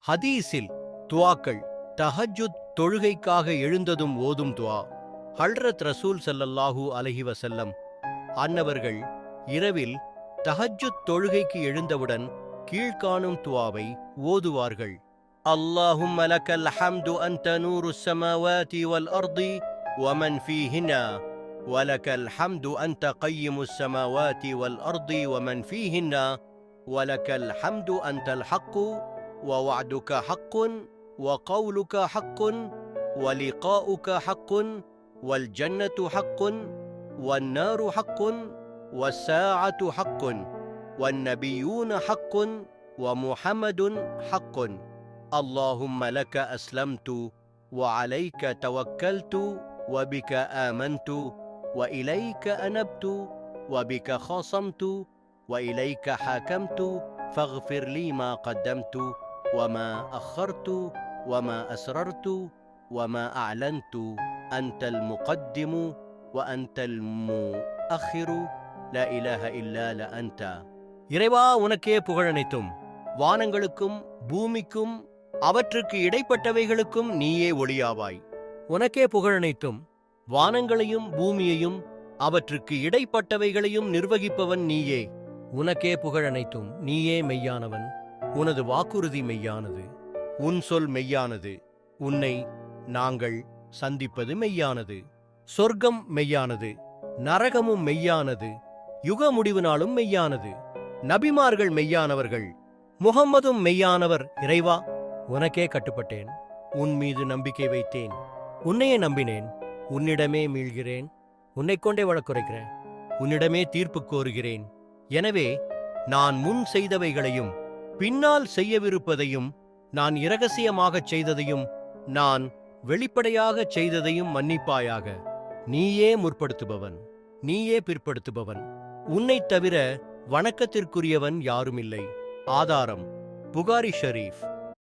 ஹதீஸில் துஆக்கள் தஹஜ்ஜுத் தொழுகைக்காக எழுந்ததும் ஓதும் துஆ. ஹல்ரத் ரசூல் ஸல்லல்லாஹு அலைஹி வஸல்லம் அன்னவர்கள் இரவில் தஹஜ்ஜுத் தொழுகைக்கு எழுந்தவுடன் கீழ்காணும் துஆவை ஓதுவார்கள். அல்லாஹும்ம லக்கல் ஹம்து அன்த நூருஸ் ஸமாவாதி வல் அர்தி வமன் ஃபீஹின்னா வலக்கல் ஹம்து அன்த கய்யிமுஸ் ஸமாவாதி வல் அர்தி வமன் ஃபீஹின்னா வலக்கல் ஹம்து அன்தல் ஹக்கு வவஅதுக ஹக்குன் வகவுலுக ஹக்குன் வலிகாஉக ஹக்குன் வல்ஜன்னத்து ஹக்குன் வன்னாரு ஹக்குன் வஸ்ஸாஅத்து ஹக்குன் வன்னபியூன ஹக்குன் வமுஹம்மதுன் ஹக்குன். اللهم لك أسلمت وعليك توكلت وبك آمنت وإليك أنبت وبك خاصمت وإليك حاكمت فاغفر لي ما قدمت وما أخرت وما أسررت وما أعلنت أنت المقدم وأنت المؤخر لا إله إلا أنت. இறைவா, உனக்கே புகழனைத்தும். வானங்களுக்கும் பூமிக்கும் அவற்றுக்கு இடைப்பட்டவைகளுக்கும் நீயே ஒளியாவாய். உனக்கே புகழனைத்தும். வானங்களையும் பூமியையும் அவற்றுக்கு இடைப்பட்டவைகளையும் நிர்வகிப்பவன் நீயே. உனக்கே புகழனைத்தும். நீயே மெய்யானவன். உனது வாக்குறுதி மெய்யானது. உன் சொல் மெய்யானது. உன்னை நாங்கள் சந்திப்பது மெய்யானது. சொர்க்கம் மெய்யானது. நரகமும் மெய்யானது. யுக முடிவு நாளும் மெய்யானது. நபிமார்கள் மெய்யானவர்கள். முஹம்மதும் மெய்யானவர். இறைவா, உனக்கே கட்டுப்பட்டேன். உன் மீது நம்பிக்கை வைத்தேன். உன்னையே நம்பினேன். உன்னிடமே மீள்கிறேன். உன்னைக் கொண்டே வழக்குரைக்கிறேன். உன்னிடமே தீர்ப்பு கோருகிறேன். எனவே நான் முன் செய்தவைகளையும் பின்னால் செய்யவிருப்பதையும் நான் இரகசியமாகச் செய்ததையும் நான் வெளிப்படையாகச் செய்ததையும் மன்னிப்பாயாக. நீயே முற்படுத்துபவன், நீயே பிற்படுத்துபவன். உன்னைத் தவிர வணக்கத்திற்குரியவன் யாருமில்லை. ஆதாரம் புகாரி ஷரீஃப்.